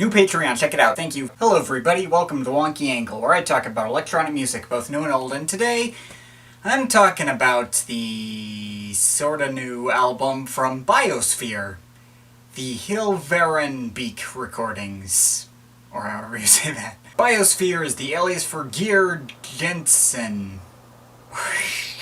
New Patreon, check it out, thank you. Hello everybody, welcome to the Wonky Angle, where I talk about electronic music, both new and old, and today I'm talking about the sorta new album from Biosphere, the Hilvarenbeek recordings, or however you say that. Biosphere is the alias for Georg Jensen.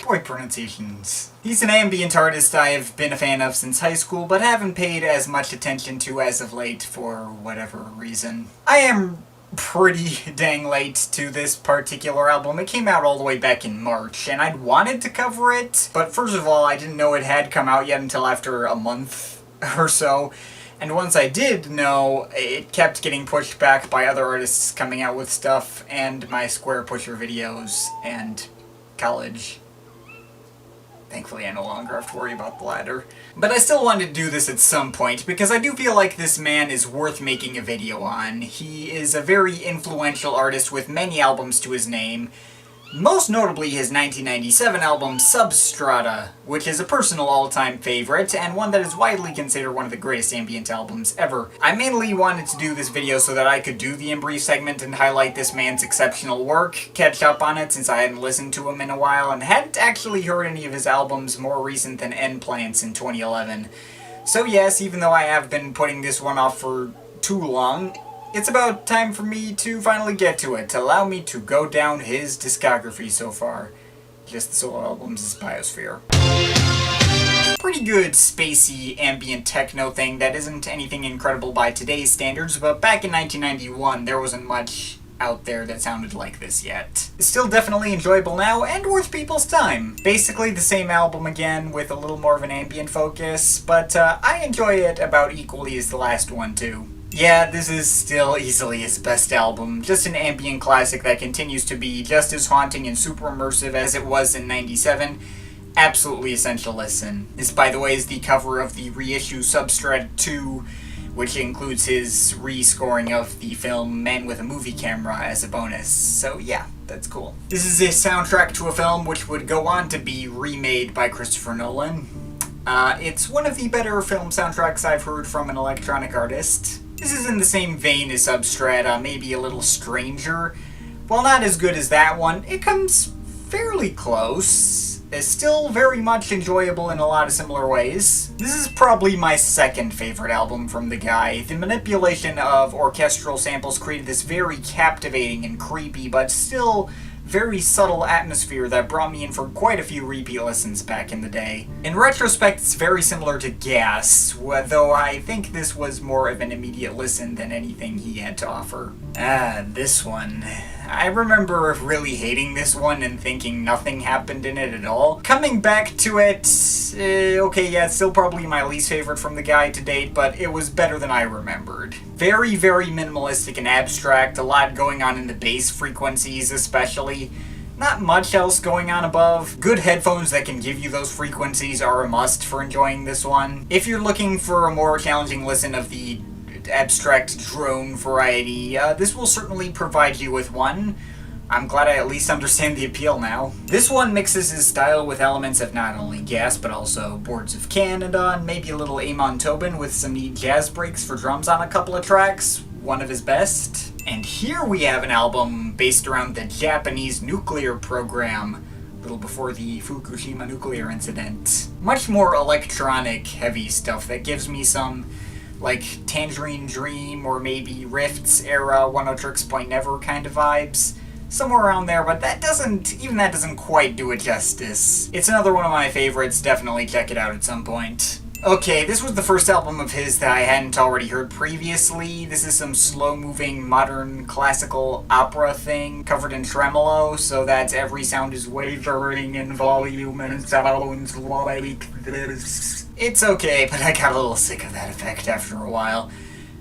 Boy, pronunciations. He's an ambient artist I have been a fan of since high school, but haven't paid as much attention to as of late for whatever reason. I am pretty dang late to this particular album. It came out all the way back in March, and I'd wanted to cover it, but first of all, I didn't know it had come out yet until after a month or so. And once I did know, it kept getting pushed back by other artists coming out with stuff, and my Square Pusher videos, and college. Thankfully, I no longer have to worry about the latter. But I still wanted to do this at some point, because I do feel like this man is worth making a video on. He is a very influential artist with many albums to his name. Most notably his 1997 album Substrata, which is a personal all-time favorite, and one that is widely considered one of the greatest ambient albums ever. I mainly wanted to do this video so that I could do the In Brief segment and highlight this man's exceptional work, catch up on it since I hadn't listened to him in a while, and hadn't actually heard any of his albums more recent than End Plants in 2011. So yes, even though I have been putting this one off for too long, it's about time for me to finally get to it, to allow me to go down his discography so far. Just the solo albums is Biosphere. Pretty good spacey ambient techno thing that isn't anything incredible by today's standards, but back in 1991 there wasn't much out there that sounded like this yet. It's still definitely enjoyable now, and worth people's time. Basically the same album again, with a little more of an ambient focus, but I enjoy it about equally as the last one too. Yeah, this is still easily his best album, just an ambient classic that continues to be just as haunting and super immersive as it was in '97. Absolutely essential listen. This, by the way, is the cover of the reissue Substrata 2, which includes his rescoring of the film Man with a Movie Camera as a bonus. So yeah, that's cool. This is a soundtrack to a film which would go on to be remade by Christopher Nolan. It's one of the better film soundtracks I've heard from an electronic artist. This is in the same vein as Substrata, maybe a little stranger. While not as good as that one, it comes fairly close. It's still very much enjoyable in a lot of similar ways. This is probably my second favorite album from the guy. The manipulation of orchestral samples created this very captivating and creepy, but still very subtle atmosphere that brought me in for quite a few repeat listens back in the day. In retrospect, it's very similar to Gas, though I think this was more of an immediate listen than anything he had to offer. This one. I remember really hating this one and thinking nothing happened in it at all. Coming back to it, okay, yeah, it's still probably my least favorite from the guy to date, but it was better than I remembered. Very, very minimalistic and abstract, a lot going on in the bass frequencies especially. Not much else going on above. Good headphones that can give you those frequencies are a must for enjoying this one. If you're looking for a more challenging listen of the abstract drone variety, this will certainly provide you with one. I'm glad I at least understand the appeal now. This one mixes his style with elements of not only Gas, but also Boards of Canada, and maybe a little Amon Tobin with some neat jazz breaks for drums on a couple of tracks, one of his best. And here we have an album based around the Japanese nuclear program, a little before the Fukushima nuclear incident. Much more electronic, heavy stuff that gives me some like Tangerine Dream or maybe Rifts era One O Tricks Point Never kind of vibes. Somewhere around there, but even that doesn't quite do it justice. It's another one of my favorites, definitely check it out at some point. Okay, this was the first album of his that I hadn't already heard previously. This is some slow-moving, modern, classical opera thing, covered in tremolo, so that every sound is wavering in volume and sounds like this. It's okay, but I got a little sick of that effect after a while.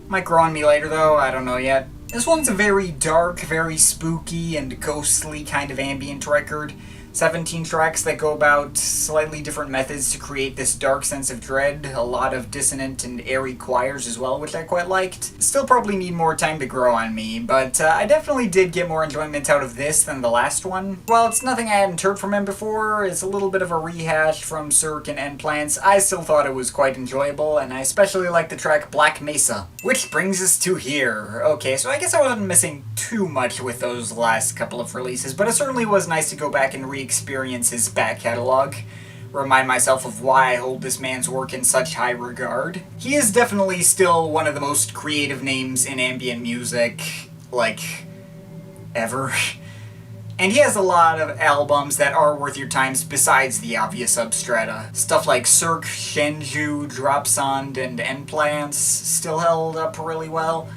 Might grow on me later though, I don't know yet. This one's a very dark, very spooky and ghostly kind of ambient record. 17 tracks that go about slightly different methods to create this dark sense of dread, a lot of dissonant and airy choirs as well, which I quite liked. Still probably need more time to grow on me, but I definitely did get more enjoyment out of this than the last one. While it's nothing I hadn't heard from him before, it's a little bit of a rehash from Cirque and End Plants, I still thought it was quite enjoyable, and I especially liked the track Black Mesa. Which brings us to here. Okay, so I guess I wasn't missing too much with those last couple of releases, but it certainly was nice to go back and re-experience his back catalog. Remind myself of why I hold this man's work in such high regard. He is definitely still one of the most creative names in ambient music, like, ever. And he has a lot of albums that are worth your times besides the obvious substrata. Stuff like Cirque, Shenju, Dropsond, and End Plants still held up really well.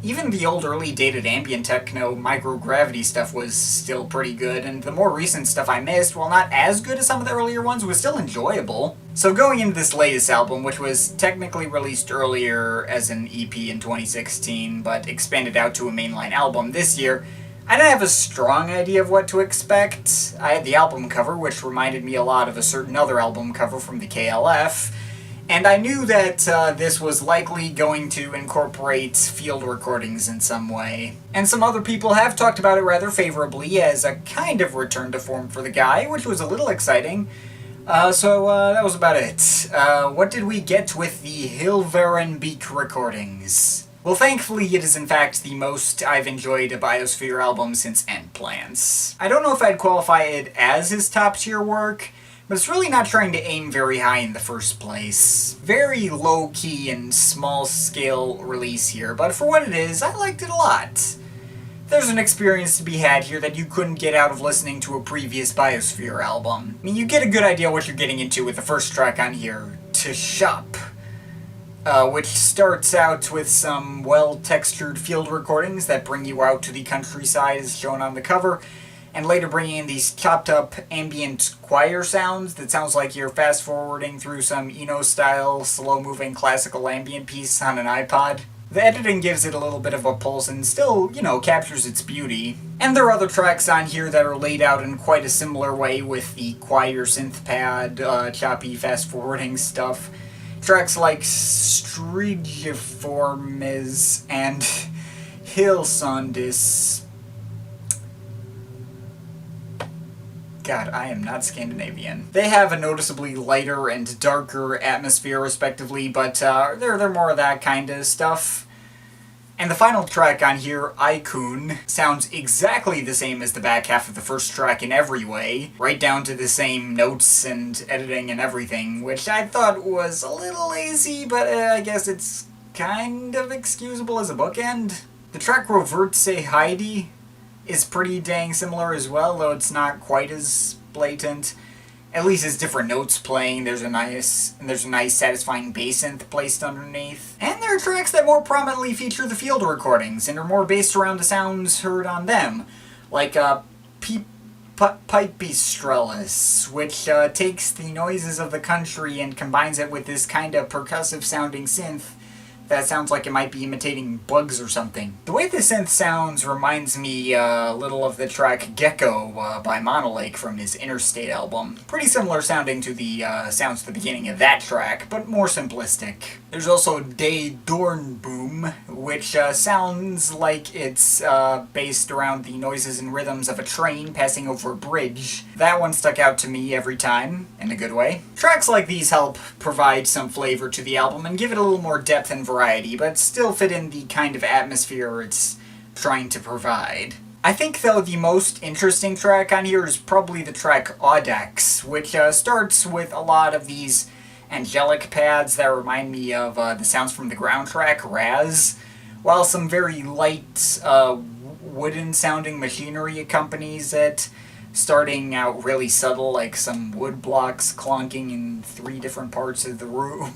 Even the old early dated ambient techno microgravity stuff was still pretty good, and the more recent stuff I missed, while not as good as some of the earlier ones, was still enjoyable. So going into this latest album, which was technically released earlier as an EP in 2016, but expanded out to a mainline album this year, I didn't have a strong idea of what to expect. I had the album cover, which reminded me a lot of a certain other album cover from the KLF, and I knew that this was likely going to incorporate field recordings in some way. And some other people have talked about it rather favorably as a kind of return to form for the guy, which was a little exciting. So that was about it. What did we get with the Hilvarenbeek recordings? Well, thankfully it is in fact the most I've enjoyed a Biosphere album since End Plants. I don't know if I'd qualify it as his top tier work, but it's really not trying to aim very high in the first place. Very low-key and small-scale release here, but for what it is, I liked it a lot. There's an experience to be had here that you couldn't get out of listening to a previous Biosphere album. I mean, you get a good idea what you're getting into with the first track on here, to Schop, which starts out with some well-textured field recordings that bring you out to the countryside as shown on the cover, and later bringing in these chopped-up ambient choir sounds that sounds like you're fast-forwarding through some Eno-style, slow-moving classical ambient piece on an iPod. The editing gives it a little bit of a pulse and still, captures its beauty. And there are other tracks on here that are laid out in quite a similar way with the choir synth pad, choppy fast-forwarding stuff. Tracks like Strigiformes and Hilsondis. God, I am not Scandinavian. They have a noticeably lighter and darker atmosphere, respectively, but they're more of that kind of stuff. And the final track on here, Icon, sounds exactly the same as the back half of the first track in every way, right down to the same notes and editing and everything, which I thought was a little lazy, but I guess it's kind of excusable as a bookend. The track Rovertse Heidi is pretty dang similar as well, though it's not quite as blatant. At least it's different notes playing, there's a nice satisfying bass synth placed underneath. And there are tracks that more prominently feature the field recordings and are more based around the sounds heard on them, like Pipistrellus, which takes the noises of the country and combines it with this kind of percussive sounding synth that sounds like it might be imitating bugs or something. The way the synth sounds reminds me a little of the track Gecko by Monolake from his Interstate album. Pretty similar sounding to the sounds at the beginning of that track, but more simplistic. There's also De Dornboom, which sounds like it's based around the noises and rhythms of a train passing over a bridge. That one stuck out to me every time, in a good way. Tracks like these help provide some flavor to the album and give it a little more depth and variety, but still fit in the kind of atmosphere it's trying to provide. I think, though, the most interesting track on here is probably the track Audax, which starts with a lot of these angelic pads that remind me of the sounds from the ground track, Raz, while some very light, wooden-sounding machinery accompanies it, starting out really subtle, like some wood blocks clonking in 3 different parts of the room.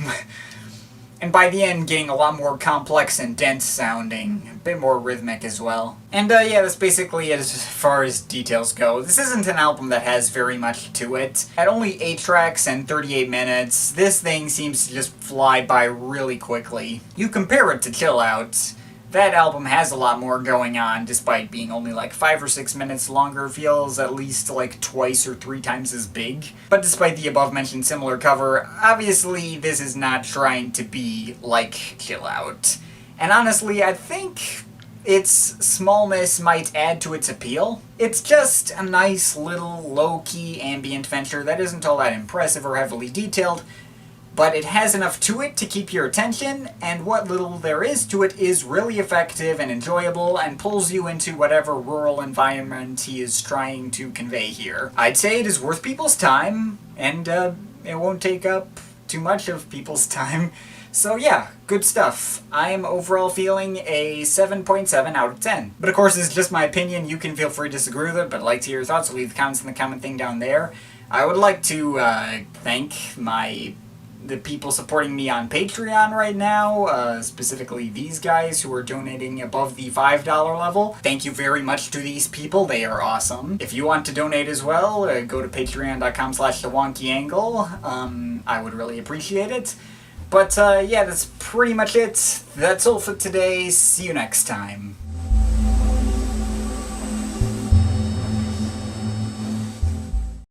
And by the end, getting a lot more complex and dense sounding, a bit more rhythmic as well. And yeah, that's basically it as far as details go. This isn't an album that has very much to it. At only 8 tracks and 38 minutes, this thing seems to just fly by really quickly. You compare it to Chill Out, That album has a lot more going on, despite being only like 5 or 6 minutes longer, feels at least like twice or 3 times as big. But despite the above-mentioned similar cover, obviously this is not trying to be like Chill Out. And honestly, I think its smallness might add to its appeal. It's just a nice little low-key ambient venture that isn't all that impressive or heavily detailed, but it has enough to it to keep your attention, and what little there is to it is really effective and enjoyable and pulls you into whatever rural environment he is trying to convey here. I'd say it is worth people's time, and it won't take up too much of people's time. So yeah, good stuff. I am overall feeling a 7.7 out of 10. But of course, this is just my opinion. You can feel free to disagree with it, but I'd like to hear your thoughts. So leave the comments in the comment thing down there. I would like to thank the people supporting me on Patreon right now, specifically these guys who are donating above the $5 level. Thank you very much to these people, they are awesome. If you want to donate as well, go to patreon.com/thewonkyangle. I would really appreciate it. But yeah, that's pretty much it. That's all for today. See you next time.